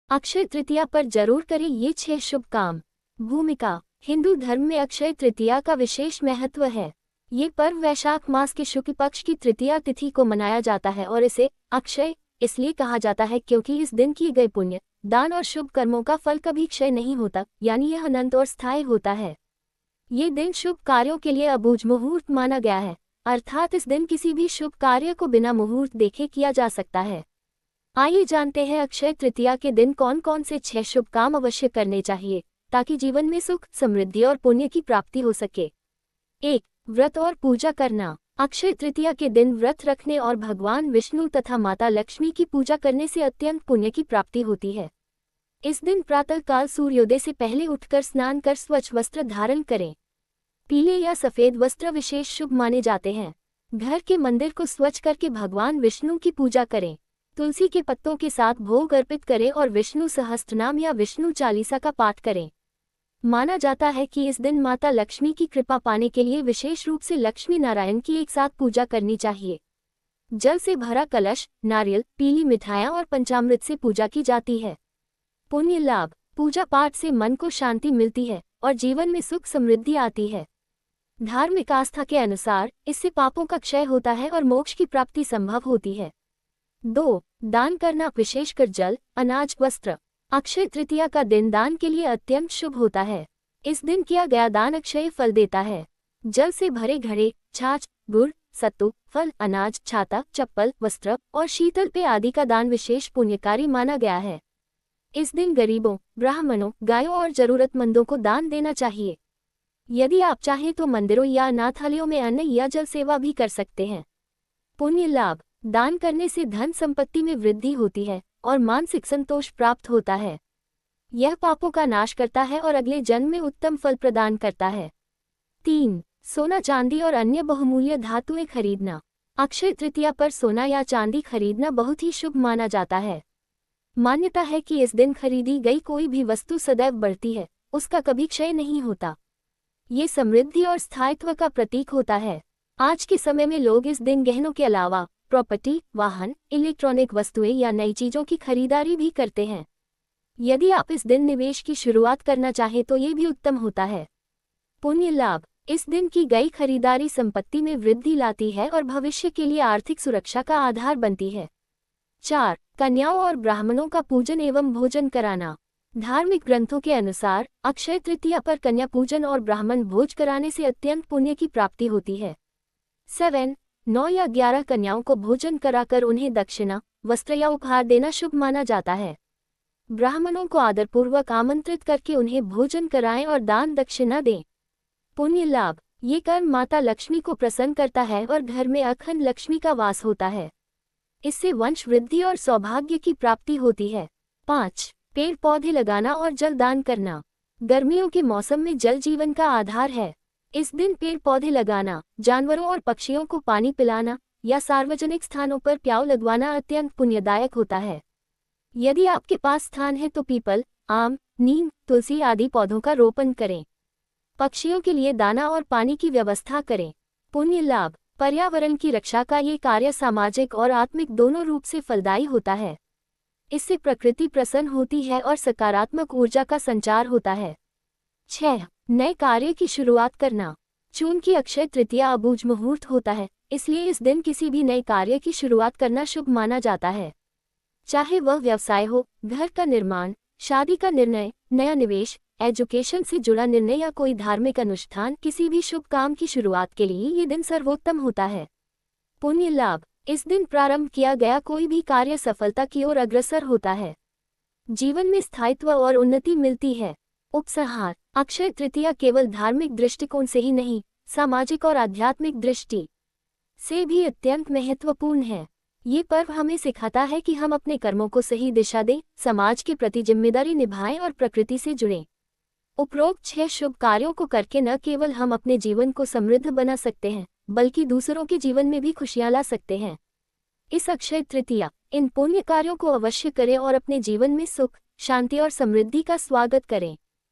अक्षय तृतीया पर जरूर करें ये 6 शुभ काम। भूमिका। हिंदू धर्म में अक्षय तृतीया का विशेष महत्व है। ये पर्व वैशाख मास के शुक्ल पक्ष की तृतीया तिथि को मनाया जाता है और इसे अक्षय इसलिए कहा जाता है क्योंकि इस दिन किए गए पुण्य, दान और शुभ कर्मों का फल कभी क्षय नहीं होता, यानी यह अनंत और स्थायी होता है। ये दिन शुभ कार्यों के लिए अबूझ मुहूर्त माना गया है, अर्थात इस दिन किसी भी शुभ कार्य को बिना मुहूर्त देखे किया जा सकता है। आइए जानते हैं अक्षय तृतीया के दिन कौन कौन से 6 शुभ काम अवश्य करने चाहिए ताकि जीवन में सुख, समृद्धि और पुण्य की प्राप्ति हो सके। 1. व्रत और पूजा करना। अक्षय तृतीया के दिन व्रत रखने और भगवान विष्णु तथा माता लक्ष्मी की पूजा करने से अत्यंत पुण्य की प्राप्ति होती है। इस दिन प्रातःकाल सूर्योदय से पहले उठकर स्नान कर स्वच्छ वस्त्र धारण करें। पीले या सफेद वस्त्र विशेष शुभ माने जाते हैं। घर के मंदिर को स्वच्छ करके भगवान विष्णु की पूजा करें। तुलसी के पत्तों के साथ भोग अर्पित करें और विष्णु सहस्त्रनाम या विष्णु चालीसा का पाठ करें। माना जाता है कि इस दिन माता लक्ष्मी की कृपा पाने के लिए विशेष रूप से लक्ष्मी नारायण की एक साथ पूजा करनी चाहिए। जल से भरा कलश, नारियल, पीली मिठाइयाँ और पंचामृत से पूजा की जाती है। पुण्य लाभ। पूजा पाठ से मन को शांति मिलती है और जीवन में सुख समृद्धि आती है। धार्मिक आस्था के अनुसार इससे पापों का क्षय होता है और मोक्ष की प्राप्ति संभव होती है। 2. दान करना, विशेषकर जल, अनाज, वस्त्र। अक्षय तृतीया का दिन दान के लिए अत्यंत शुभ होता है। इस दिन किया गया दान अक्षय फल देता है। जल से भरे घड़े, छाछ, गुड़, सत्तू, फल, अनाज, छाता, चप्पल, वस्त्र और शीतल पेय आदि का दान विशेष पुण्यकारी माना गया है। इस दिन गरीबों, ब्राह्मणों, गायों और जरूरतमंदों को दान देना चाहिए। यदि आप चाहें तो मंदिरों या अनाथालयों में अन्न या जल सेवा भी कर सकते हैं। पुण्य लाभ। दान करने से धन संपत्ति में वृद्धि होती है और मानसिक संतोष प्राप्त होता है। यह पापों का नाश करता है और अगले जन्म में उत्तम फल प्रदान करता है। 3. सोना, चांदी और अन्य बहुमूल्य धातुएं खरीदना। अक्षय तृतीया पर सोना या चांदी खरीदना बहुत ही शुभ माना जाता है। मान्यता है कि इस दिन खरीदी गई कोई भी वस्तु सदैव बढ़ती है, उसका कभी क्षय नहीं होता। ये समृद्धि और स्थायित्व का प्रतीक होता है। आज के समय में लोग इस दिन गहनों के अलावा प्रॉपर्टी, वाहन, इलेक्ट्रॉनिक वस्तुएं या नई चीजों की खरीदारी भी करते हैं। यदि आप इस दिन निवेश की शुरुआत करना चाहें तो ये भी उत्तम होता है। पुण्य लाभ। इस दिन की गई खरीदारी संपत्ति में वृद्धि लाती है और भविष्य के लिए आर्थिक सुरक्षा का आधार बनती है। 4. कन्याओं और ब्राह्मणों का पूजन एवं भोजन कराना। धार्मिक ग्रंथों के अनुसार अक्षय तृतीया पर कन्या पूजन और ब्राह्मण भोज कराने से अत्यंत पुण्य की प्राप्ति होती है। 7. 9 या 11 कन्याओं को भोजन कराकर उन्हें दक्षिणा, वस्त्र या उपहार देना शुभ माना जाता है। ब्राह्मणों को आदरपूर्वक आमंत्रित करके उन्हें भोजन कराएं और दान दक्षिणा दें। पुण्य लाभ। ये कर्म माता लक्ष्मी को प्रसन्न करता है और घर में अखंड लक्ष्मी का वास होता है। इससे वंश वृद्धि और सौभाग्य की प्राप्ति होती है। 5. पेड़ पौधे लगाना और जल दान करना। गर्मियों के मौसम में जल जीवन का आधार है। इस दिन पेड़ पौधे लगाना, जानवरों और पक्षियों को पानी पिलाना या सार्वजनिक स्थानों पर प्याऊ लगवाना अत्यंत पुण्यदायक होता है। यदि आपके पास स्थान है तो पीपल, आम, नीम, तुलसी आदि पौधों का रोपण करें। पक्षियों के लिए दाना और पानी की व्यवस्था करें। पुण्य लाभ। पर्यावरण की रक्षा का ये कार्य सामाजिक और आत्मिक दोनों रूप से फलदायी होता है। इससे प्रकृति प्रसन्न होती है और सकारात्मक ऊर्जा का संचार होता है। 6. नए कार्य की शुरुआत करना। चूंकि अक्षय तृतीया अबूझ मुहूर्त होता है, इसलिए इस दिन किसी भी नए कार्य की शुरुआत करना शुभ माना जाता है। चाहे वह व्यवसाय हो, घर का निर्माण, शादी का निर्णय, नया निवेश, एजुकेशन से जुड़ा निर्णय या कोई धार्मिक अनुष्ठान, किसी भी शुभ काम की शुरुआत के लिए ये दिन सर्वोत्तम होता है। पुण्य लाभ। इस दिन प्रारंभ किया गया कोई भी कार्य सफलता की ओर अग्रसर होता है। जीवन में स्थायित्व और उन्नति मिलती है। उपसंहार। अक्षय तृतीया केवल धार्मिक दृष्टिकोण से ही नहीं, सामाजिक और आध्यात्मिक दृष्टि से भी अत्यंत महत्वपूर्ण है। ये पर्व हमें सिखाता है कि हम अपने कर्मों को सही दिशा दें, समाज के प्रति जिम्मेदारी निभाएं और प्रकृति से जुड़ें। उपरोक्त 6 शुभ कार्यों को करके न केवल हम अपने जीवन को समृद्ध बना सकते हैं, बल्कि दूसरों के जीवन में भी खुशियां ला सकते हैं। इस अक्षय तृतीया इन पुण्य कार्यों को अवश्य करें और अपने जीवन में सुख, शांति और समृद्धि का स्वागत करें।